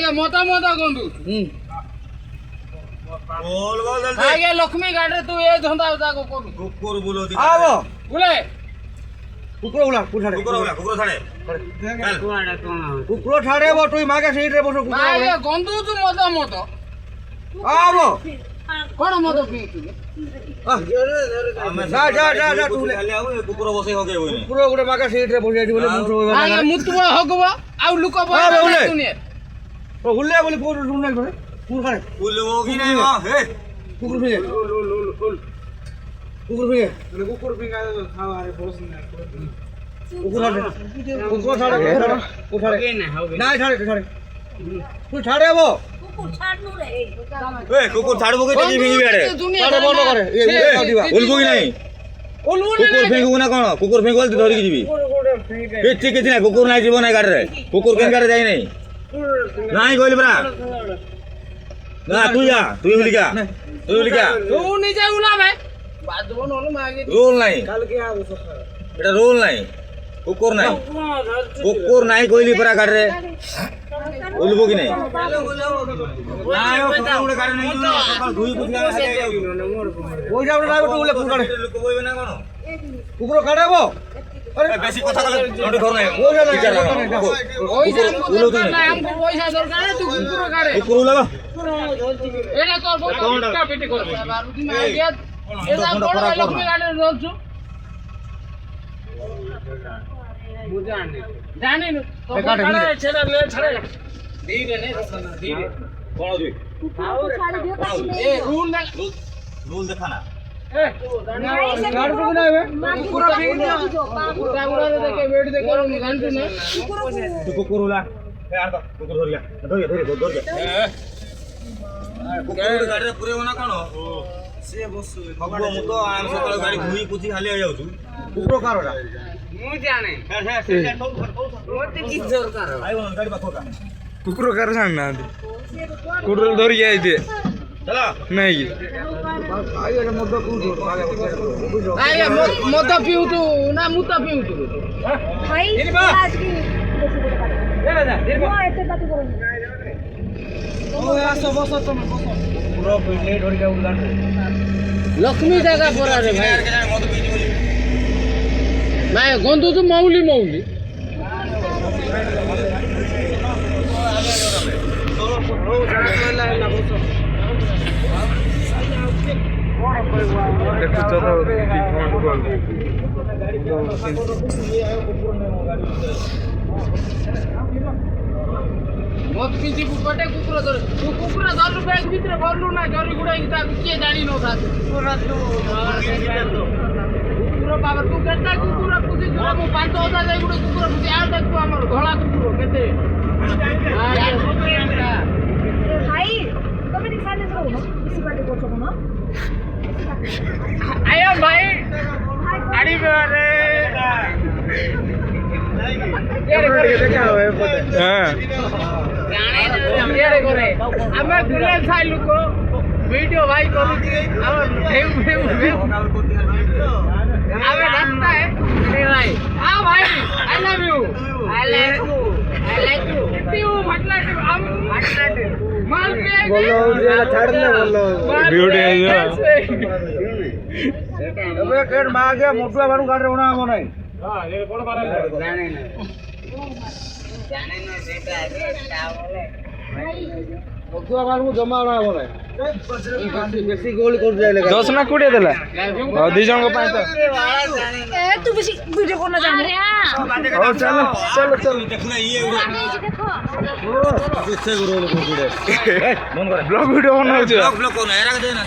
আগে মতো মতো গন্ধু बोल बोल जल्दी আগে লক্ষ্মী গাড়ে তুই এই ধন্দা যাগো করু कुकुर बोलो दी आवो বলে कुकुरो उला कुठाड़े कुकुर छाड़े कुकुरो छाड़े वो तुई मागे सीट रे बसो कुकुरो আগে গন্ধু তু মতো মতো आवो কোন মতো পিউতু जा जा जा जा तू ले खाली आओ कुकुर बसे हो गए होने कुकुरो गुडे मागे सीट रे बसो एठी बोले मुठो होइबा আগে মুতু হগব আউ লুকব আরে বলে। শুনে ओ हुल्ले बोले पोर सुनने करे कुकुर खाड़े फूल होगी नहीं हां हे कुकुर फिंगे कुकुर फिंगे कुकुर पिंगा खावा रे बोस ना कुकुर छाड़े उठाड़े ना छाड़े छाड़े तू छाड़े वो ए कुकुर छाड़बो के टीवी फिंगी बेड़े छाड़े बोलो करे ये दिवा बोलबो की नहीं कुकुर फेंकू ना कोन कुकुर फेंकल धरि की जीवी किछि किछि ना कुकुर नाही जीवन नाही गाड़ रे कुकुर केन गाड़ जाई नहीं नाही কইলি বরা না তুই উলিকা তু নিজে উলাবে বাজবো নলে মাগে রোল নাই कल के आओ सफर এটা রোল নাই কুকুর নাই কইলি বরা গাड़ রে বলবো কি নাই নাই ও কুকুর গাড়ি নাই তো সকাল ধুই বুঝলা ওই যাও না তো উলে কুকুর কাটে লোক কইবে না কোন কুকুর কাটে वो अरे বেশি কথা বলে নটি ধর নাই ওই যা ওই যে আমগো পয়সা দরকার তুই কুকুর গাড়ে কুকুর লাগা এটা তোর বউটা পিটি করবে বারুদি মাগে এটা বড় লক্ষ্মী গাড়ে রলছু জানি না তো গাড়ে ছেড়ে লে ছাড়ে ধীরে নে ধীরে কোন দুই এ রুল না রোল দেখানা এ गाड़ को ना है কুকুর পিটি কুকুর গুড়া দেখে বেড দেখে গান্টু না तू कुकुर ला ए आर तो कुकुर धर गया धर गया कुकुर गाड़ी रे पुरे होना कोन से बस हगो मु तो आम सकाळ गाड़ी घुई पुची खाली आ जाउछु कुकुर कारोडा ମୁଁ ଜାଣେ ମୋତେ କିଛି ଦରକାର आइ वन गाड़ी पाखोका कुकुर कर सांग ना कुकुर धर गया इथे चला नहीं आगे मत कुकुर ଆଜ୍ଞା ମଦ ପିଉଛୁ ନା ମୁତ ପିଉଛୁ भाई आज की एते बात करो ओ आसो बसो तुम बसो पूरा पिले ढोरी का उलान ଲକ୍ଷ୍ମୀ ଜାଗା ପରାରେ ଭାଇ यार के जाने मत पीती बोली ଭାଇ ଗନ୍ଧୁ ତୁ ମଉଲି ମଉଲି देखो तो डिफरेंट कॉल ମତ କିଛି ଗୋଟେ କୁକୁର ଧର ତୁ କୁକୁର ଧରଲୁ ବ୍ୟାଗ ଭିତରେ ଭରଲୁ ନା ଜରି ଗୁଡାକି ତାକୁ କିଏ ଜାଣି ନଥା କୁକୁର ବାବା ତୁ କେତେ କୁକୁର ପୁଷି ମୁଁ 5,000 ଯାଇ ଗୋଟେ କୁକୁର ପୁଷି ଆଉ ଦେଖୁ ଆମର ଧଳା କୁକୁର କେତେ भाई तपाईँ नि साले छौ न किसी पार्टी गर्छ न आयो भाइ आडी रे ଆମେ ବୁଲେ ସାଇ ଲୋକ ଭିଡିଓ ଭାଇ କରୁଛି ଆମେ ରାସ୍ତା ଭାଇ ଆଉ ଭାଇ I love you I like you you ଫଟଲାଟ ମାଲ ପେ बोलो जे छाड़ ले बोलो ब्यूटी है अबे केड मागे मोटुआ बानु गाड़ रे उना मनै मोटुआ बानु जमा उना मनै बेसी गोली कर जाय लगा 10 ना 20 देला और दी जन को पाए तो ए तू बेसी भिडियो गर्न जाने और चलो चलो चलो देखना ये देखो किसे गुरो लोग गुडे मन करे blog video बनाउछु block cone era they ना